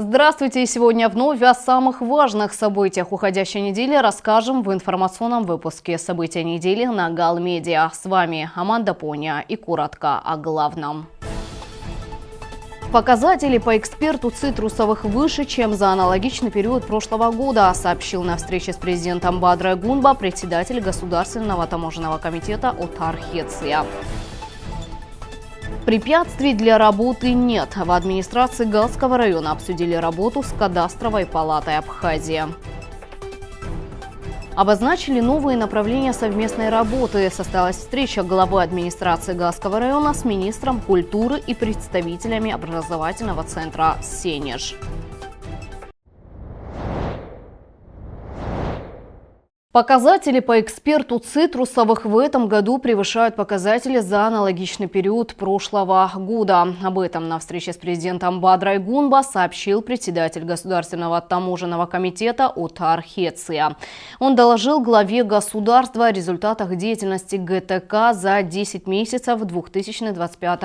Здравствуйте! Сегодня вновь о самых важных событиях уходящей недели расскажем в информационном выпуске «События недели» на Галмедиа. С вами Аманда Поня и коротко о главном. Показатели по экспорту цитрусовых выше, чем за аналогичный период прошлого года, сообщил на встрече с президентом Бадрой Гунба председатель Государственного таможенного комитета Отар Хеция. Препятствий для работы нет. В администрации Галского района обсудили работу с кадастровой палатой Абхазии. Обозначили новые направления совместной работы. Состоялась встреча главы администрации Галского района с министром культуры и представителями образовательного центра «Сенеж». Показатели по экспорту цитрусовых в этом году превышают показатели за аналогичный период прошлого года. Об этом на встрече с президентом Бадрой Гунба сообщил председатель Государственного таможенного комитета Отар Хеция. Он доложил главе государства о результатах деятельности ГТК за 10 месяцев 2025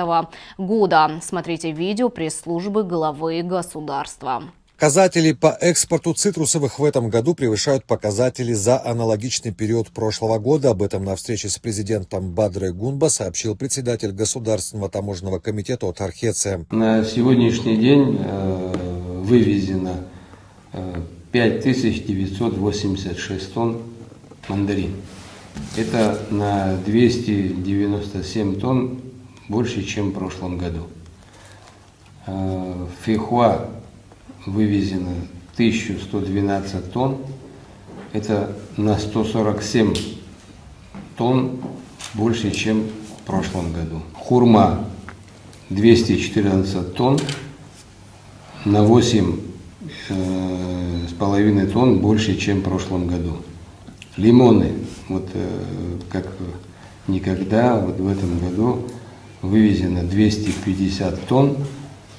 года. Смотрите видео пресс-службы главы государства. Показатели по экспорту цитрусовых в этом году превышают показатели за аналогичный период прошлого года. Об этом на встрече с президентом Бадрой Гунба сообщил председатель Государственного таможенного комитета Отар Хеция. На сегодняшний день вывезено 5986 тонн мандарин. Это на 297 тонн больше, чем в прошлом году. Фейхоа вывезено 1112 тонн, это на 147 тонн больше, чем в прошлом году. Хурма 214 тонн, на 8,5 тонн больше, чем в прошлом году. Лимоны, как никогда, в этом году вывезено 250 тонн.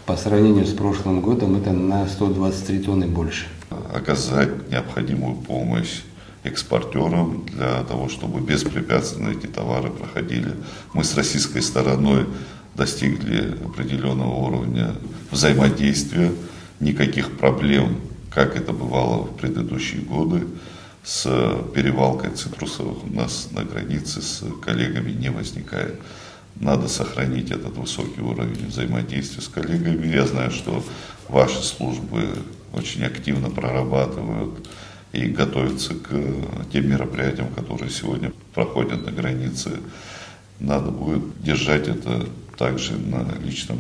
По сравнению с прошлым годом это на 123 тонны больше. Оказать необходимую помощь экспортерам для того, чтобы беспрепятственно эти товары проходили. Мы с российской стороной достигли определенного уровня взаимодействия. Никаких проблем, как это бывало в предыдущие годы, с перевалкой цитрусовых у нас на границе с коллегами не возникает. Надо сохранить этот высокий уровень взаимодействия с коллегами. Я знаю, что ваши службы очень активно прорабатывают и готовятся к тем мероприятиям, которые сегодня проходят на границе. Надо будет держать это также на личном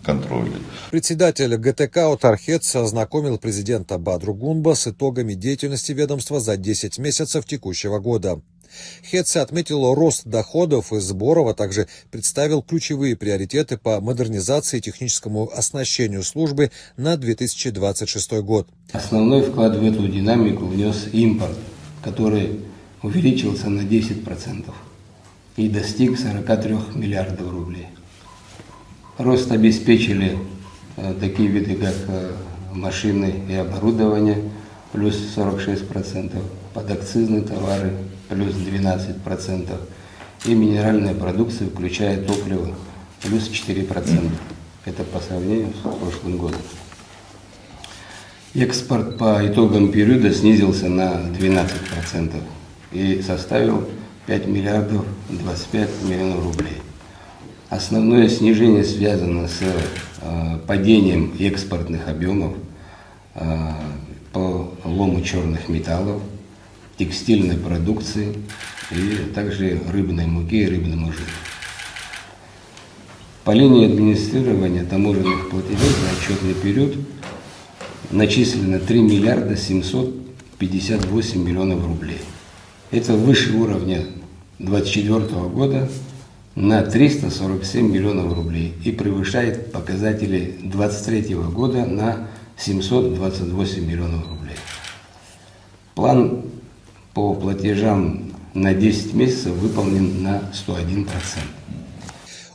контроле. Председатель ГТК Отар Хеция ознакомил президента Бадру Гунба с итогами деятельности ведомства за 10 месяцев текущего года. Хеция отметил рост доходов и сборов, а также представил ключевые приоритеты по модернизации и техническому оснащению службы на 2026 год. Основной вклад в эту динамику внес импорт, который увеличился на 10% и достиг 43 миллиардов рублей. Рост обеспечили такие виды, как машины и оборудование, плюс 46%, подакцизные товары, плюс 12%, и минеральная продукция, включая топливо, плюс 4%. Это по сравнению с прошлым годом. Экспорт по итогам периода снизился на 12% и составил 5 миллиардов 25 миллионов рублей. Основное снижение связано с падением экспортных объемов по лому черных металлов, текстильной продукции и также рыбной муки и рыбному жиру. По линии администрирования таможенных платежей за отчетный период начислено 3 миллиарда 758 миллионов рублей. Это выше уровня 2024 года на 347 миллионов рублей и превышает показатели 2023 года на 728 миллионов рублей. План по платежам на 10 месяцев выполнен на 101%.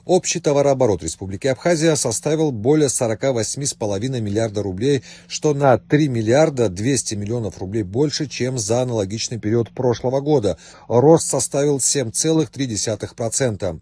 Общий товарооборот Республики Абхазия составил более 48,5 миллиарда рублей, что на 3 миллиарда 200 миллионов рублей больше, чем за аналогичный период прошлого года. Рост составил 7,3%.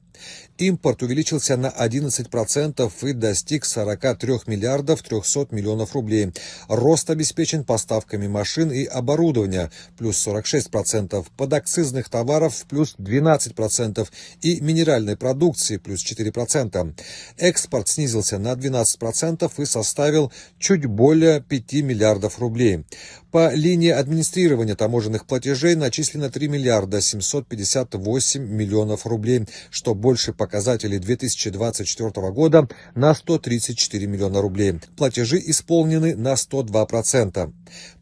Импорт увеличился на 11% и достиг 43 миллиардов 300 миллионов рублей. Рост обеспечен поставками машин и оборудования плюс 46%, подакцизных товаров плюс 12% и минеральной продукции плюс 4%. Экспорт снизился на 12% и составил чуть более 5 миллиардов рублей. По линии администрирования таможенных платежей начислено 3 миллиарда 758 миллионов рублей, что больше показателей 2024 года на 134 миллиона рублей. Платежи исполнены на 102%.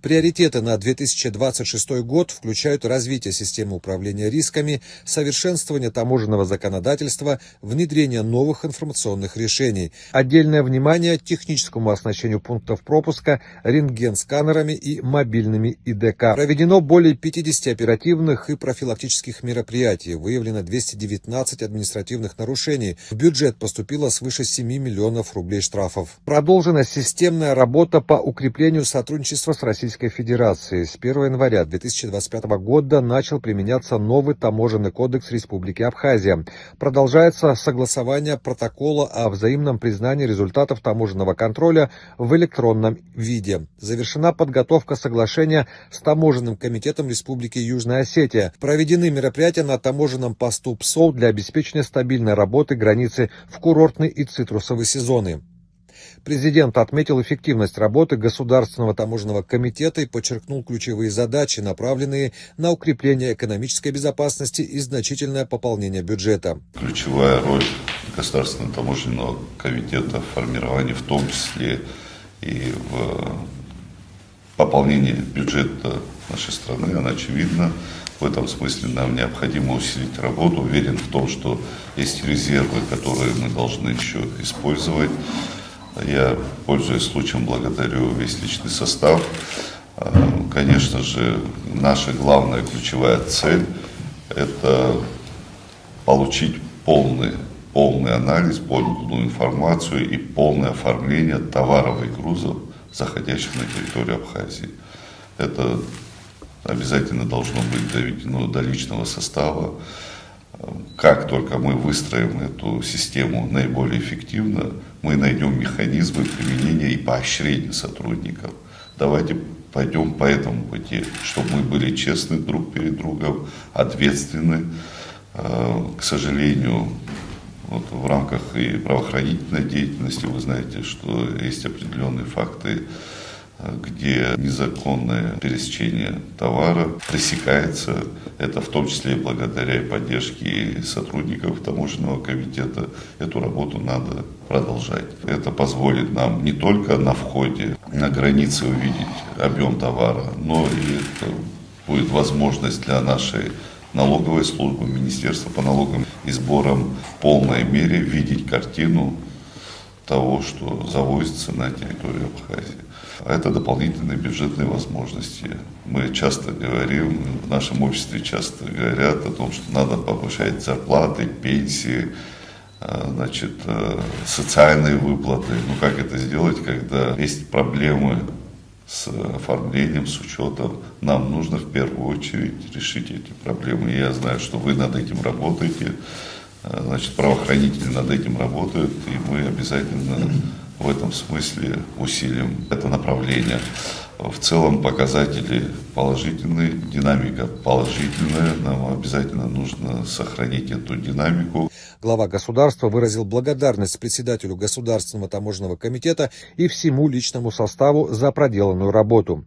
Приоритеты на 2026 год включают развитие системы управления рисками, совершенствование таможенного законодательства, внедрение новых информационных решений. Отдельное внимание техническому оснащению пунктов пропуска рентген-сканерами и мобильными ИДК. Проведено более 50 оперативных и профилактических мероприятий. Выявлено 219 административных нарушений. В бюджет поступило свыше 7 миллионов рублей штрафов. Продолжена системная работа по укреплению сотрудничества с Российской Федерацией. С 1 января 2025 года начал применяться новый таможенный кодекс Республики Абхазия. Продолжается согласование протокола о взаимном признании результатов таможенного контроля в электронном виде. Завершена подготовка соглашения с Таможенным комитетом Республики Южная Осетия. Проведены мероприятия на таможенном посту ПСОЛ для обеспечения стабильной работы границы в курортный и цитрусовый сезоны. Президент отметил эффективность работы Государственного таможенного комитета и подчеркнул ключевые задачи, направленные на укрепление экономической безопасности и значительное пополнение бюджета. Ключевая роль Государственного таможенного комитета в формировании, в том числе и в пополнении бюджета нашей страны, она очевидна. В этом смысле нам необходимо усилить работу. Уверен в том, что есть резервы, которые мы должны еще использовать. Я, пользуясь случаем, благодарю весь личный состав. Конечно же, наша главная ключевая цель – это получить полный анализ, полную информацию и полное оформление товаров и грузов, заходящих на территорию Абхазии. Это обязательно должно быть доведено до личного состава. Как только мы выстроим эту систему наиболее эффективно, мы найдем механизмы применения и поощрения сотрудников. Давайте пойдем по этому пути, чтобы мы были честны друг перед другом, ответственны. К сожалению, вот в рамках и правоохранительной деятельности вы знаете, что есть определенные факты, где незаконное пересечение товара пресекается. Это в том числе и благодаря поддержке сотрудников таможенного комитета. Эту работу надо продолжать. Это позволит нам не только на входе, на границе увидеть объем товара, но и это будет возможность для нашей налоговой службы, Министерства по налогам и сборам в полной мере видеть картину того, что завозится на территорию Абхазии. А это дополнительные бюджетные возможности. Мы часто говорим, в нашем обществе часто говорят о том, что надо повышать зарплаты, пенсии, социальные выплаты. Ну как это сделать, когда есть проблемы с оформлением, с учетом? Нам нужно в первую очередь решить эти проблемы. И я знаю, что вы над этим работаете, правоохранители над этим работают, и мы обязательно в этом смысле усилим это направление. В целом показатели положительные, динамика положительная, нам обязательно нужно сохранить эту динамику. Глава государства выразил благодарность председателю Государственного таможенного комитета и всему личному составу за проделанную работу.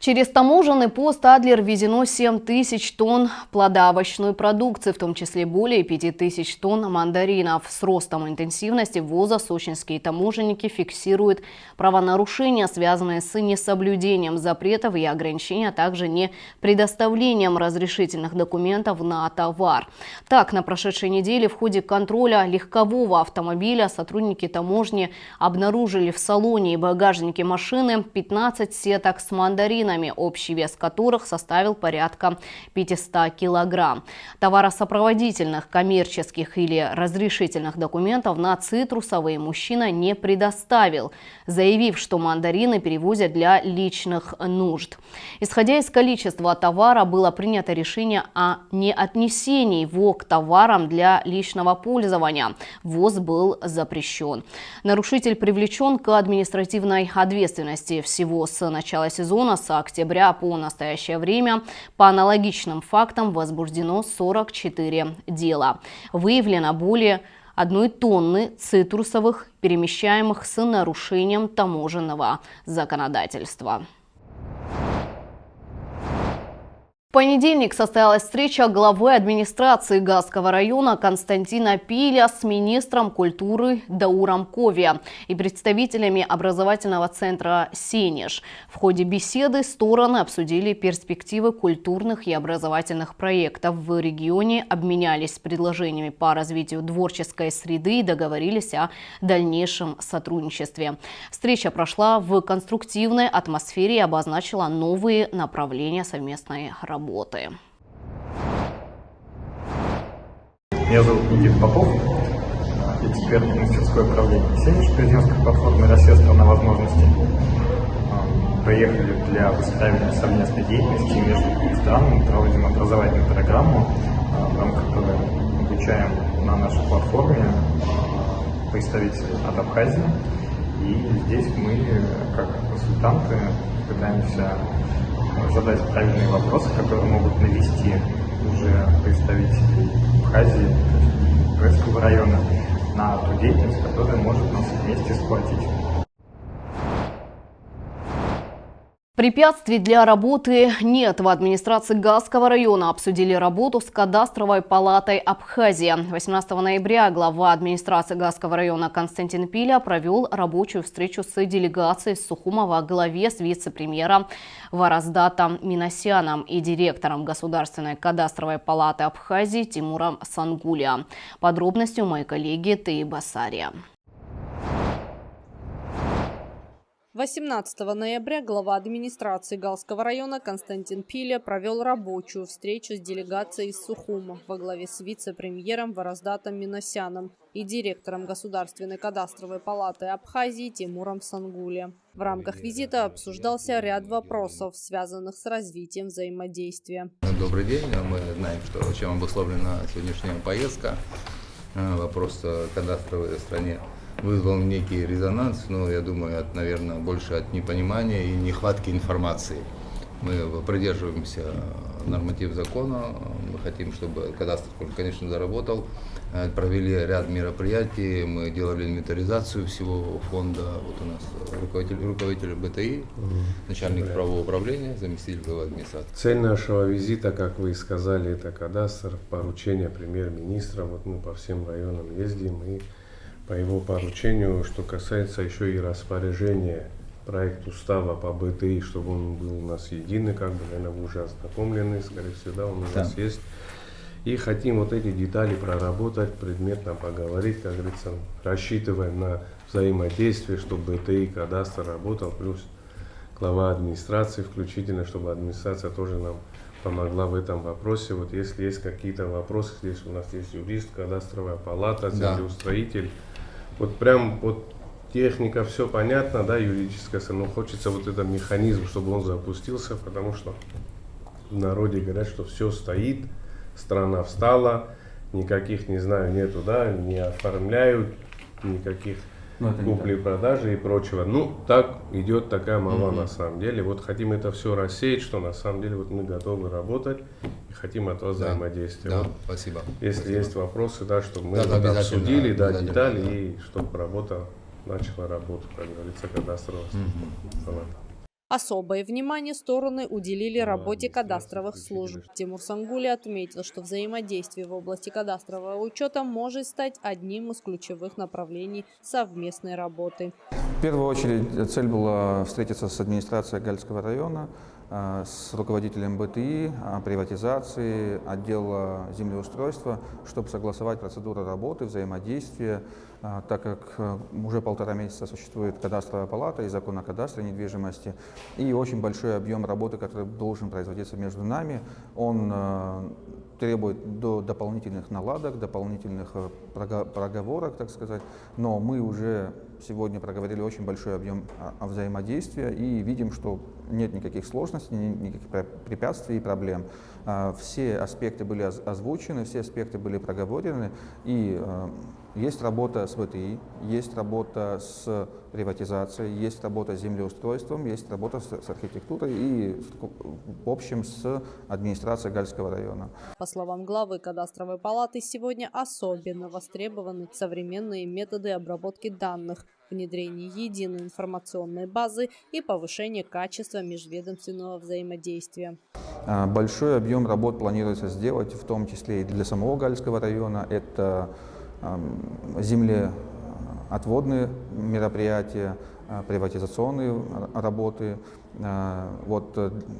Через таможенный пост Адлер ввезено 7 тысяч тонн плодоовощной продукции, в том числе более 5 тысяч тонн мандаринов. С ростом интенсивности ввоза сочинские таможенники фиксируют правонарушения, связанные с несоблюдением запретов и ограничений, а также не предоставлением разрешительных документов на товар. Так, на прошедшей неделе в ходе контроля легкового автомобиля сотрудники таможни обнаружили в салоне и багажнике машины 15 сеток с мандаринами, машинами, общий вес которых составил порядка 500 килограмм. Товаросопроводительных, коммерческих или разрешительных документов на цитрусовые мужчина не предоставил, заявив, что мандарины перевозят для личных нужд. Исходя из количества товара, было принято решение о неотнесении его к товарам для личного пользования. Ввоз был запрещен. Нарушитель привлечен к административной ответственности. Всего с начала сезона, с октября по настоящее время, по аналогичным фактам возбуждено 44 дела. Выявлено более 1 тонны цитрусовых, перемещаемых с нарушением таможенного законодательства. В понедельник состоялась встреча главы администрации Гасского района Константина Пиля с министром культуры Дауром Кови и представителями образовательного центра «Сенеж». В ходе беседы стороны обсудили перспективы культурных и образовательных проектов в регионе, обменялись предложениями по развитию творческой среды и договорились о дальнейшем сотрудничестве. Встреча прошла в конструктивной атмосфере и обозначила новые направления совместной работы. Меня зовут Никита Попов, эксперт мастерской управления «Сенеж» президентской платформы «Россия – страна возможностей». Приехали для выстраивания совместной деятельности между странами, проводим образовательную программу, в рамках которой обучаем на нашей платформе представителей от Абхазии. И здесь мы, как консультанты, пытаемся задать правильные вопросы, которые могут навести уже представителей Абхазии, Крымского района, на ту деятельность, которая может нас вместе сплотить. Препятствий для работы нет. В администрации Гасского района обсудили работу с кадастровой палатой Абхазии. 18 ноября глава администрации Гасского района Константин Пиля провел рабочую встречу с делегацией из Сухума во главе с вице-премьером Вараздатом Минасяном и директором Государственной кадастровой палаты Абхазии Тимуром Сангулия. Подробности у моей коллеги Теи Басария. 18 ноября глава администрации Галского района Константин Пиля провел рабочую встречу с делегацией из Сухума во главе с вице-премьером Вараздатом Минасяном и директором Государственной кадастровой палаты Абхазии Тимуром Сангулия. В рамках визита обсуждался ряд вопросов, связанных с развитием взаимодействия. Добрый день. Мы знаем, чем обусловлена сегодняшняя поездка. Вопрос кадастровой в стране вызвал некий резонанс, но я думаю, наверное, больше от непонимания и нехватки информации. Мы придерживаемся норматив закона, мы хотим, чтобы кадастр, конечно, заработал. Провели ряд мероприятий, мы делали инвентаризацию всего фонда. Вот у нас руководитель БТИ, начальник правового управления, заместитель главы администрации. Цель нашего визита, как вы и сказали, это кадастр, поручение премьер-министра. Вот мы по всем районам ездим и по его поручению, что касается еще и распоряжения проект устава по БТИ, чтобы он был у нас единый, как бы, наверное, вы уже ознакомлены, скорее всего, да, он у нас есть. И хотим вот эти детали проработать, предметно поговорить, как говорится, рассчитываем на взаимодействие, чтобы БТИ и кадастр работал, плюс глава администрации включительно, чтобы администрация тоже нам помогла в этом вопросе. Вот если есть какие-то вопросы, здесь у нас есть юрист, кадастровая палата, землеустроитель. Вот прям вот техника, все понятно, да, юридическая, но хочется вот этот механизм, чтобы он запустился, потому что в народе говорят, что все стоит, страна встала, никаких, не знаю, нету, да, не оформляют, никаких купли-продажи и прочего. Ну, так идет такая молва на самом деле. Вот хотим это все рассеять, что на самом деле вот мы готовы работать и хотим от вас взаимодействия. Да, вот, спасибо. если спасибо. Есть вопросы, да, чтобы мы Да, обсудили, да, детали, детали, да. и чтобы работа начала работать, как говорится, кадастровая палата. Особое внимание стороны уделили работе кадастровых служб. Тимур Сангулия отметил, что взаимодействие в области кадастрового учета может стать одним из ключевых направлений совместной работы. В первую очередь цель была встретиться с администрацией Гальского района, с руководителем БТИ, приватизации, отдела землеустройства, чтобы согласовать процедуру работы, взаимодействия, так как уже 1,5 месяца существует кадастровая палата и закон о кадастре недвижимости, и очень большой объем работы, который должен производиться между нами, он требует дополнительных наладок, дополнительных проговорок, так сказать, но мы уже сегодня проговорили очень большой объем взаимодействия и видим, что нет никаких сложностей, никаких препятствий и проблем. Все аспекты были озвучены, все аспекты были проговорены, и есть работа с БТИ, есть работа с приватизацией, есть работа с землеустройством, есть работа с архитектурой и, в общем, с администрацией Гальского района. По словам главы кадастровой палаты, сегодня особенно востребованы современные методы обработки данных, внедрение единой информационной базы и повышение качества межведомственного взаимодействия. Большой объем работ планируется сделать, в том числе и для самого Гальского района. Это землеотводные мероприятия, приватизационные работы. Вот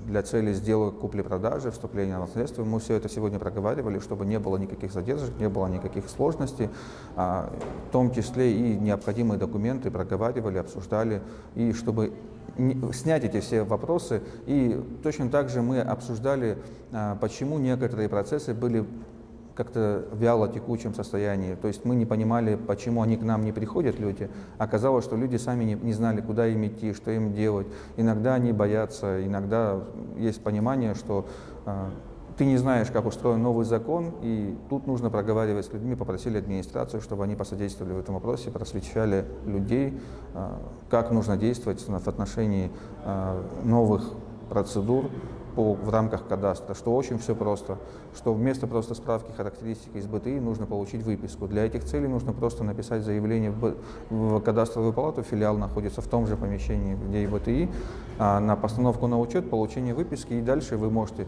для цели сделок купли-продажи, вступления в наследство. Мы все это сегодня проговаривали, чтобы не было никаких задержек, не было никаких сложностей. В том числе и необходимые документы проговаривали, обсуждали, и чтобы снять эти все вопросы. И точно так же мы обсуждали, почему некоторые процессы были как-то вяло текучем состоянии. То есть мы не понимали, почему они к нам не приходят, люди. Оказалось, что люди сами не знали, куда им идти, что им делать. Иногда они боятся, иногда есть понимание, что ты не знаешь, как устроен новый закон, и тут нужно проговаривать с людьми, попросили администрацию, чтобы они посодействовали в этом вопросе, просвещали людей, как нужно действовать в отношении новых процедур в рамках кадастра, что очень все просто, что вместо просто справки характеристики из БТИ нужно получить выписку. Для этих целей нужно просто написать заявление в кадастровую палату, филиал находится в том же помещении, где и БТИ, на постановку на учет, получение выписки, и дальше вы можете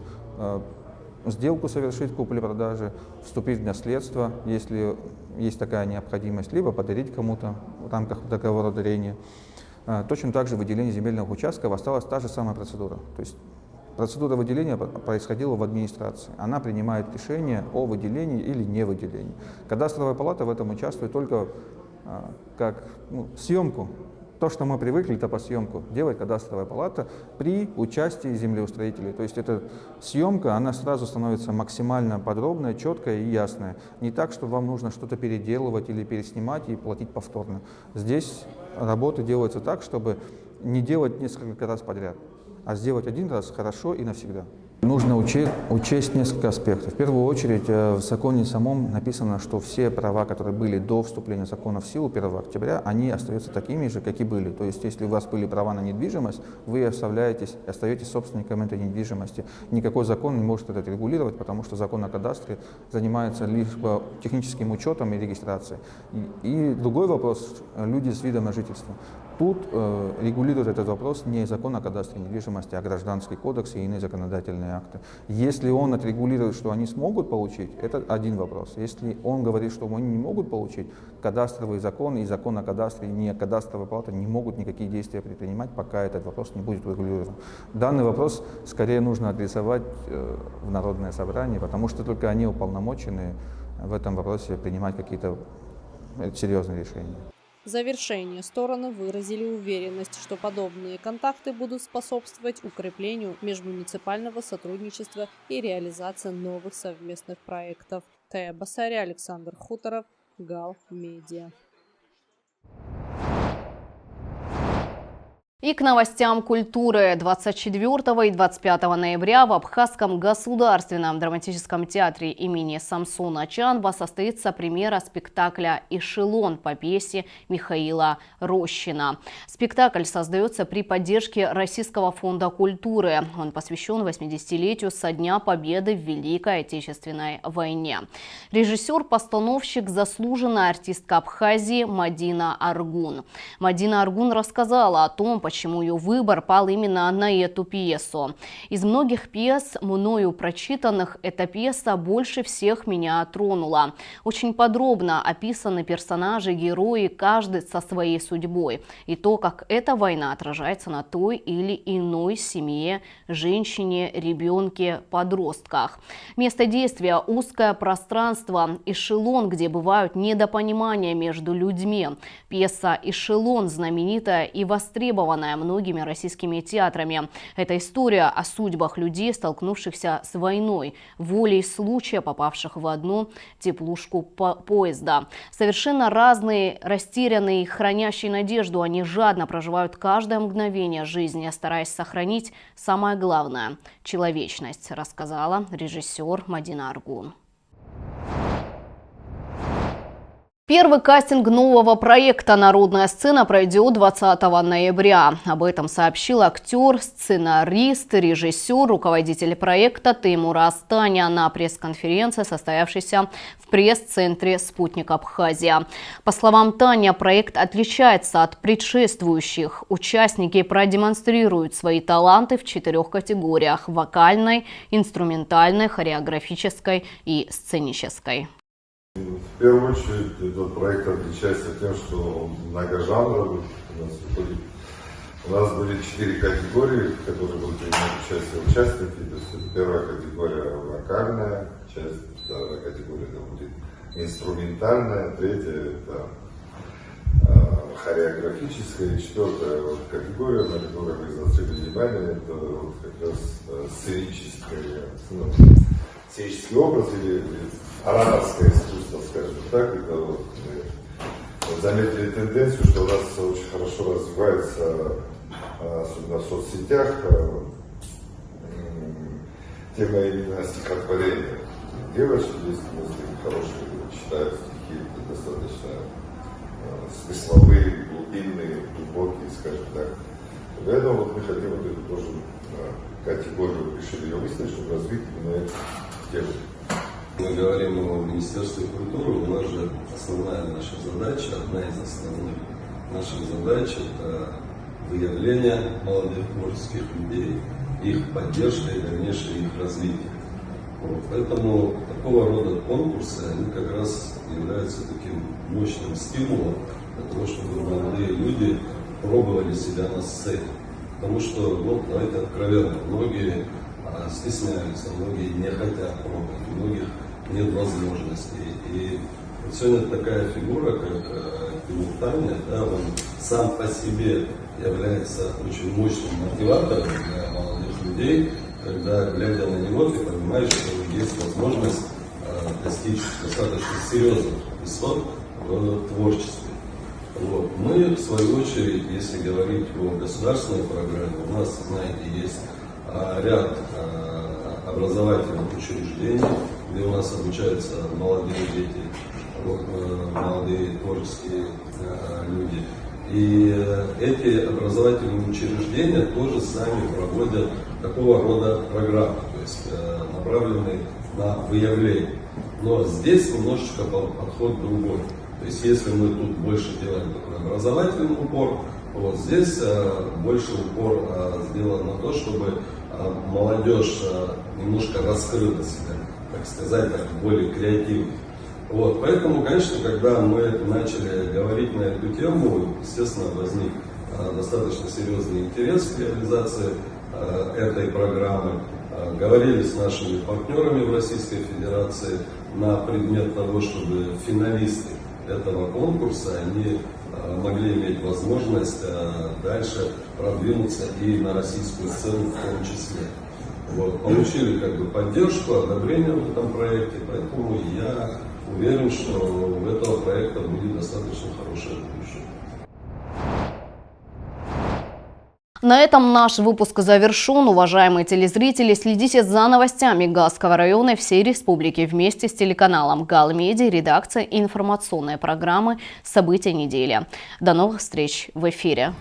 сделку совершить, купли-продажи, вступить в наследство, если есть такая необходимость, либо подарить кому-то в рамках договора дарения. Точно так же выделение земельных участков осталась та же самая процедура. То есть процедура выделения происходила в администрации. Она принимает решение о выделении или не выделении. Кадастровая палата в этом участвует только как съемку. То, что мы привыкли, это по съемку делает кадастровая палата при участии землеустроителей. То есть эта съемка, она сразу становится максимально подробная, четкая и ясная. Не так, что вам нужно что-то переделывать или переснимать и платить повторно. Здесь работы делаются так, чтобы не делать несколько раз подряд, а сделать один раз хорошо и навсегда. Нужно учесть несколько аспектов. В первую очередь, в законе самом написано, что все права, которые были до вступления закона в силу 1 октября, они остаются такими же, как и были. То есть, если у вас были права на недвижимость, вы остаетесь собственником этой недвижимости. Никакой закон не может это регулировать, потому что закон о кадастре занимается лишь техническим учетом и регистрацией. И другой вопрос – люди с видом на жительство. Тут регулирует этот вопрос не закон о кадастре недвижимости, а Гражданский кодекс и иные законодательные акты. Если он отрегулирует, что они смогут получить, это один вопрос. Если он говорит, что они не могут получить, кадастровый закон и закон о кадастре, и не кадастровая палата не могут никакие действия предпринимать, пока этот вопрос не будет урегулирован. Данный вопрос скорее нужно адресовать в Народное собрание, потому что только они уполномочены в этом вопросе принимать какие-то серьезные решения. В завершение стороны выразили уверенность, что подобные контакты будут способствовать укреплению межмуниципального сотрудничества и реализации новых совместных проектов. Тая Басари, Александр Хуторов, Гал Медиа. И к новостям культуры. 24 и 25 ноября в Абхазском государственном драматическом театре имени Самсона Чанба состоится премьера спектакля «Эшелон» по пьесе Михаила Рощина. Спектакль создается при поддержке Российского фонда культуры. Он посвящен 80-летию со дня победы в Великой Отечественной войне. Режиссер-постановщик, заслуженная артистка Абхазии Мадина Аргун. Мадина Аргун рассказала о том, почему ее выбор пал именно на эту пьесу. Из многих пьес, мною прочитанных, эта пьеса больше всех меня тронула. Очень подробно описаны персонажи, герои, каждый со своей судьбой. И то, как эта война отражается на той или иной семье, женщине, ребенке, подростках. Место действия – узкое пространство, эшелон, где бывают недопонимания между людьми. Пьеса «Эшелон» знаменитая и востребованная многими российскими театрами. Это история о судьбах людей, столкнувшихся с войной, волей случая, попавших в одну теплушку поезда. Совершенно разные, растерянные, хранящие надежду, они жадно проживают каждое мгновение жизни, стараясь сохранить самое главное – человечность, рассказала режиссер Мадина Аргун. Первый кастинг нового проекта «Народная сцена» пройдет 20 ноября. Об этом сообщил актер, сценарист, режиссер, руководитель проекта Теймур Астаня на пресс-конференции, состоявшейся в пресс-центре «Спутник Абхазия». По словам Таня, проект отличается от предшествующих. Участники продемонстрируют свои таланты в 4 категориях – вокальной, инструментальной, хореографической и сценической. В первую очередь, этот проект отличается тем, что он многожанровый. У нас были 4 категории, в которых будут принимать участие участники. То есть первая категория – вокальная часть, вторая категория – будет инструментальная, третья – это хореографическая, и четвертая категория, на которой вы заострили внимание, это как раз сценический образ или ораторское искусство, скажем так. Это мы заметили тенденцию, что у нас очень хорошо развивается, особенно в соцсетях, тема именно стихотворения. Девочки есть хорошие, читают стихи, достаточно смысловые, глубинные, глубокие, скажем так. Поэтому мы хотим вот эту тоже категорию, решили ее выставить, чтобы развить именно эту тему. Мы говорим о Министерстве культуры, у нас же основная наша задача, одна из основных наших задач – это выявление молодых творческих людей, их поддержка и дальнейшее их развитие. Вот. Поэтому такого рода конкурсы, они как раз являются таким мощным стимулом для того, чтобы молодые люди пробовали себя на сцене. Потому что, ну, давайте откровенно, многие стесняются, многие не хотят пробовать, у многих нет возможностей. И вот сегодня такая фигура, как Теймур Таня, да, он сам по себе является очень мощным мотиватором для молодых людей, когда, глядя на него, ты понимаешь, что есть возможность достичь достаточно серьезных высот в творчестве. Вот. Мы, в свою очередь, если говорить о государственной программе, у нас, знаете, есть ряд образовательных учреждений, где у нас обучаются молодые дети, молодые творческие люди. И эти образовательные учреждения тоже сами проводят такого рода программы, то есть направленные на выявление. Но здесь немножечко подход другой. То есть если мы тут больше делаем такой образовательный упор, вот здесь больше упор сделан на то, чтобы молодежь немножко раскрыла себя, так сказать, так, более креативно. Вот, поэтому, конечно, когда мы начали говорить на эту тему, естественно, возник достаточно серьезный интерес к реализации этой программы. Говорили с нашими партнерами в Российской Федерации на предмет того, чтобы финалисты этого конкурса они могли иметь возможность дальше продвинуться и на российскую сцену в том числе. Вот, получили как бы поддержку, одобрение в этом проекте, поэтому я уверен, что у этого проекта будет достаточно хорошее будущее. На этом наш выпуск завершен. Уважаемые телезрители, следите за новостями Галского района и всей республики вместе с телеканалом Галмедиа, редакция информационной программы «События недели». До новых встреч в эфире.